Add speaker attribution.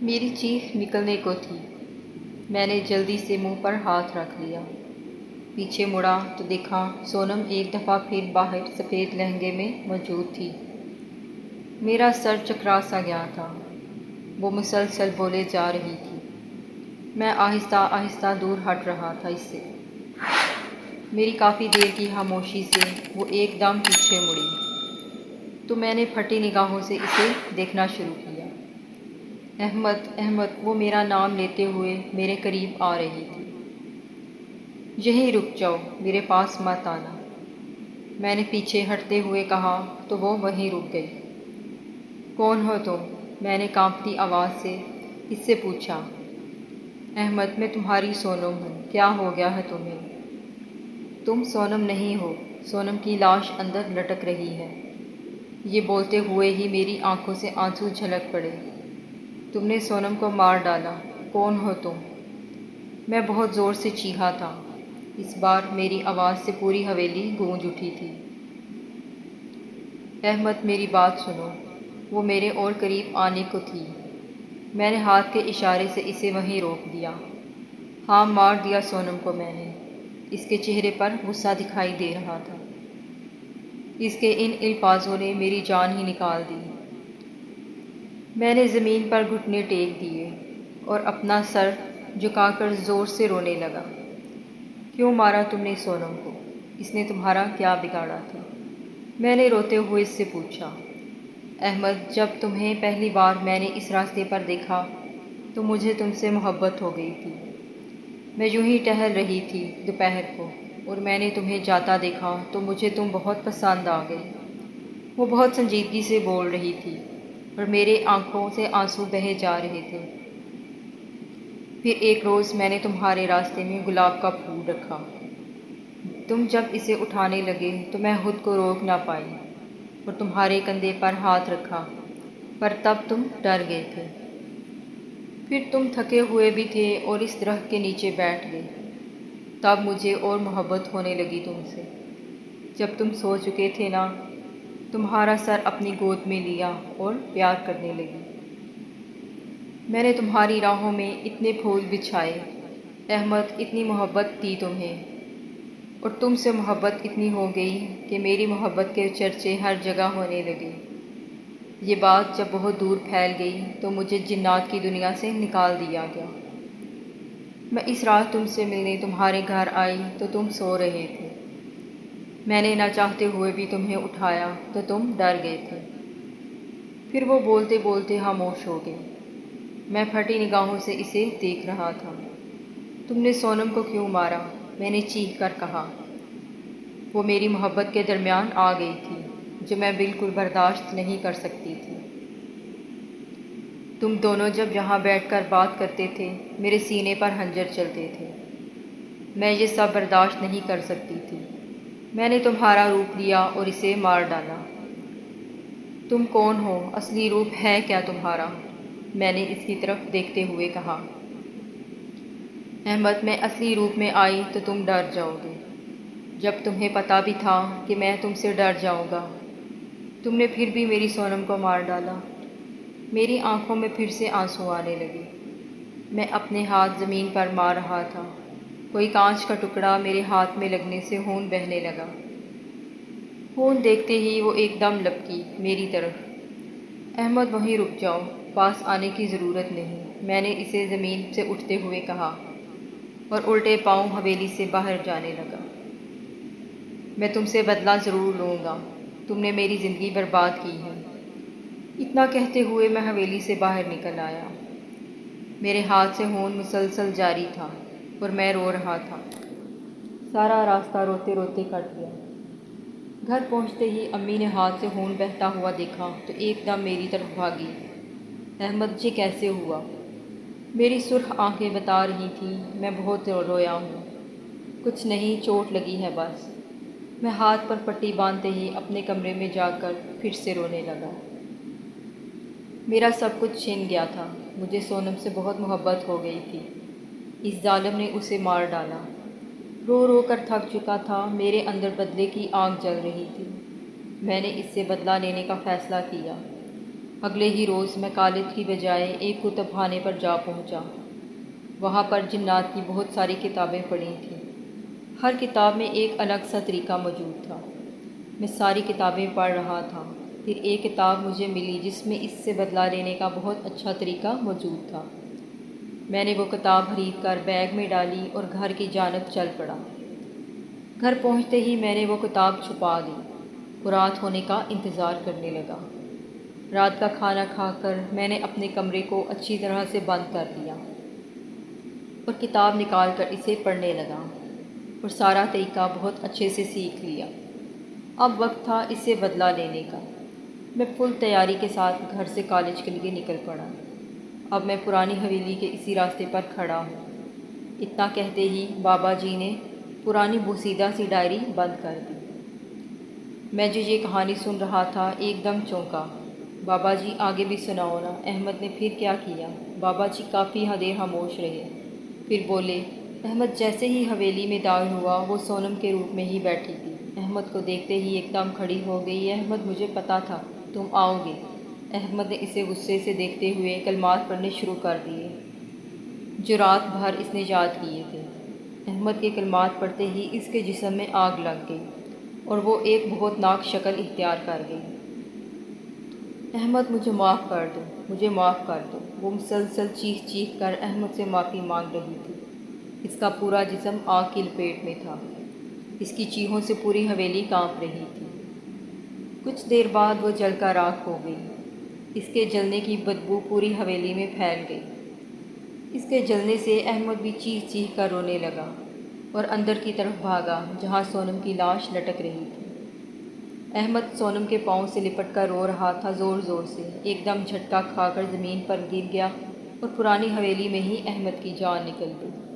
Speaker 1: میری چیخ نکلنے کو تھی۔ میں نے جلدی سے منہ پر ہاتھ رکھ لیا۔ پیچھے مڑا تو دیکھا سونم ایک دفعہ پھر باہر سفید لہنگے میں موجود تھی۔ میرا سر چکرا سا گیا تھا۔ وہ مسلسل بولے جا رہی تھی۔ میں آہستہ آہستہ دور ہٹ رہا تھا اس سے۔ میری کافی دیر کی خاموشی سے وہ ایک دم پیچھے مڑی تو میں نے پھٹی نگاہوں سے اسے دیکھنا شروع کیا۔ احمد احمد وہ میرا نام لیتے ہوئے میرے قریب آ رہی تھی۔ یہیں رک جاؤ، میرے پاس مت آنا، میں نے پیچھے ہٹتے ہوئے کہا تو وہ وہیں رک گئی۔ کون ہو تم؟ میں نے کانپتی آواز سے اس سے پوچھا۔ احمد میں تمہاری سونم ہوں، کیا ہو گیا ہے تمہیں؟ تم سونم نہیں ہو، سونم کی لاش اندر لٹک رہی ہے۔ یہ بولتے ہوئے ہی میری آنکھوں سے آنسو جھلک پڑے۔ تم نے سونم کو مار ڈالا، کون ہو تم؟ میں بہت زور سے چیخا تھا۔ اس بار میری آواز سے پوری حویلی گونج اٹھی تھی۔ احمد میری بات سنو، وہ میرے اور قریب آنے کو تھی۔ میں نے ہاتھ کے اشارے سے اسے وہیں روک دیا۔ ہاں، مار دیا سونم کو میں نے۔ اس کے چہرے پر غصہ دکھائی دے رہا تھا۔ اس کے ان الفاظوں نے میری جان ہی نکال دی۔ میں نے زمین پر گھٹنے ٹیک دیے اور اپنا سر جھکا کر زور سے رونے لگا۔ کیوں مارا تم نے سونم کو؟ اس نے تمہارا کیا بگاڑا تھا؟ میں نے روتے ہوئے اس سے پوچھا۔ احمد، جب تمہیں پہلی بار میں نے اس راستے پر دیکھا تو مجھے تم سے محبت ہو گئی تھی۔ میں یوں ہی ٹہل رہی تھی دوپہر کو اور میں نے تمہیں جاتا دیکھا تو مجھے تم بہت پسند آ گئی۔ وہ بہت سنجیدگی سے بول رہی تھی اور میرے آنکھوں سے آنسو بہے جا رہے تھے۔ پھر ایک روز میں نے تمہارے راستے میں گلاب کا پھول رکھا۔ تم جب اسے اٹھانے لگے تو میں خود کو روک نہ پائی اور تمہارے کندھے پر ہاتھ رکھا، پر تب تم ڈر گئے تھے۔ پھر تم تھکے ہوئے بھی تھے اور اس درخت کے نیچے بیٹھ گئے۔ تب مجھے اور محبت ہونے لگی تم سے۔ جب تم سو چکے تھے نا، تمہارا سر اپنی گود میں لیا اور پیار کرنے لگی۔ میں نے تمہاری راہوں میں اتنے پھول بچھائے، احمد، اتنی محبت دی تمہیں، اور تم سے محبت اتنی ہو گئی کہ میری محبت کے چرچے ہر جگہ ہونے لگے۔ یہ بات جب بہت دور پھیل گئی تو مجھے جنات کی دنیا سے نکال دیا گیا۔ میں اس رات تم سے ملنے تمہارے گھر آئی تو تم سو رہے تھے۔ میں نے نہ چاہتے ہوئے بھی تمہیں اٹھایا تو تم ڈر گئے تھے۔ پھر وہ بولتے بولتے خاموش ہو گئے۔ میں پھٹی نگاہوں سے اسے دیکھ رہا تھا۔ تم نے سونم کو کیوں مارا؟ میں نے چیخ کر کہا۔ وہ میری محبت کے درمیان آ گئی تھی جو میں بالکل برداشت نہیں کر سکتی تھی۔ تم دونوں جب یہاں بیٹھ کر بات کرتے تھے میرے سینے پر خنجر چلتے تھے۔ میں یہ سب برداشت نہیں کر سکتی تھی۔ میں نے تمہارا روپ لیا اور اسے مار ڈالا۔ تم کون ہو؟ اصلی روپ ہے کیا تمہارا؟ میں نے اس کی طرف دیکھتے ہوئے کہا۔ احمد، میں اصلی روپ میں آئی تو تم ڈر جاؤ گے۔ جب تمہیں پتہ بھی تھا کہ میں تم سے ڈر جاؤں گا، تم نے پھر بھی میری سونم کو مار ڈالا۔ میری آنکھوں میں پھر سے آنسو آنے لگے۔ میں اپنے ہاتھ زمین پر مار رہا تھا۔ کوئی کانچ کا ٹکڑا میرے ہاتھ میں لگنے سے خون بہنے لگا۔ خون دیکھتے ہی وہ ایک دم لپکی میری طرف۔ احمد، وہیں رک جاؤ، پاس آنے کی ضرورت نہیں، میں نے اسے زمین سے اٹھتے ہوئے کہا اور الٹے پاؤں حویلی سے باہر جانے لگا۔ میں تم سے بدلہ ضرور لوں گا، تم نے میری زندگی برباد کی ہے۔ اتنا کہتے ہوئے میں حویلی سے باہر نکل آیا۔ میرے ہاتھ سے خون مسلسل جاری تھا اور میں رو رہا تھا۔ سارا راستہ روتے روتے کٹ گیا۔ گھر پہنچتے ہی امی نے ہاتھ سے خون بہتا ہوا دیکھا تو ایک دم میری طرف بھاگی۔ احمد، یہ کیسے ہوا؟ میری سرخ آنکھیں بتا رہی تھیں میں بہت رویا ہوں۔ کچھ نہیں، چوٹ لگی ہے بس۔ میں ہاتھ پر پٹی باندھتے ہی اپنے کمرے میں جا کر پھر سے رونے لگا۔ میرا سب کچھ چھن گیا تھا۔ مجھے سونم سے بہت محبت ہو گئی تھی۔ اس ظالم نے اسے مار ڈالا۔ رو رو کر تھک چکا تھا، میرے اندر بدلے کی آگ جل رہی تھی۔ میں نے اس سے بدلہ لینے کا فیصلہ کیا۔ اگلے ہی روز میں کالج کی بجائے ایک کتب خانے پر جا پہنچا۔ وہاں پر جنات کی بہت ساری کتابیں پڑھی تھیں۔ ہر کتاب میں ایک الگ سا طریقہ موجود تھا۔ میں ساری کتابیں پڑھ رہا تھا، پھر ایک کتاب مجھے ملی جس میں اس سے بدلہ لینے کا بہت اچھا طریقہ موجود تھا۔ میں نے وہ کتاب خرید کر بیگ میں ڈالی اور گھر کی جانب چل پڑا۔ گھر پہنچتے ہی میں نے وہ کتاب چھپا دی اور رات ہونے کا انتظار کرنے لگا۔ رات کا کھانا کھا کر میں نے اپنے کمرے کو اچھی طرح سے بند کر دیا اور کتاب نکال کر اسے پڑھنے لگا اور سارا طریقہ بہت اچھے سے سیکھ لیا۔ اب وقت تھا اس سے بدلہ لینے کا۔ میں فل تیاری کے ساتھ گھر سے کالج کے لیے نکل پڑا۔ اب میں پرانی حویلی کے اسی راستے پر کھڑا ہوں۔ اتنا کہتے ہی بابا جی نے پرانی بوسیدہ سی ڈائری بند کر دی۔ میں جو یہ کہانی سن رہا تھا ایک دم چونکا۔ بابا جی آگے بھی سناؤ نا، احمد نے پھر کیا کیا؟ بابا جی کافی دیر خاموش رہے، پھر بولے، احمد جیسے ہی حویلی میں داخل ہوا وہ سونم کے روپ میں ہی بیٹھی تھی۔ احمد کو دیکھتے ہی ایک دم کھڑی ہو گئی۔ احمد مجھے پتا تھا تم آؤ گے۔ احمد نے اسے غصے سے دیکھتے ہوئے کلمات پڑھنے شروع کر دیے جو رات بھر اس نے یاد کیے تھے۔ احمد کے کلمات پڑھتے ہی اس کے جسم میں آگ لگ گئی اور وہ ایک بہت ناک شکل اختیار کر گئی۔ احمد مجھے معاف کر دو، مجھے معاف کر دو۔ وہ مسلسل چیخ چیخ کر احمد سے معافی مانگ رہی تھی۔ اس کا پورا جسم آگ کی لپیٹ میں تھا۔ اس کی چیخوں سے پوری حویلی کانپ رہی تھی۔ کچھ دیر بعد وہ جل کر راکھ ہو گئی۔ اس کے جلنے کی بدبو پوری حویلی میں پھیل گئی۔ اس کے جلنے سے احمد بھی چیخ چیخ کر رونے لگا اور اندر کی طرف بھاگا جہاں سونم کی لاش لٹک رہی تھی۔ احمد سونم کے پاؤں سے لپٹ کر رو رہا تھا زور زور سے۔ ایک دم جھٹکا کھا کر زمین پر گر گیا اور پرانی حویلی میں ہی احمد کی جان نکل گئی۔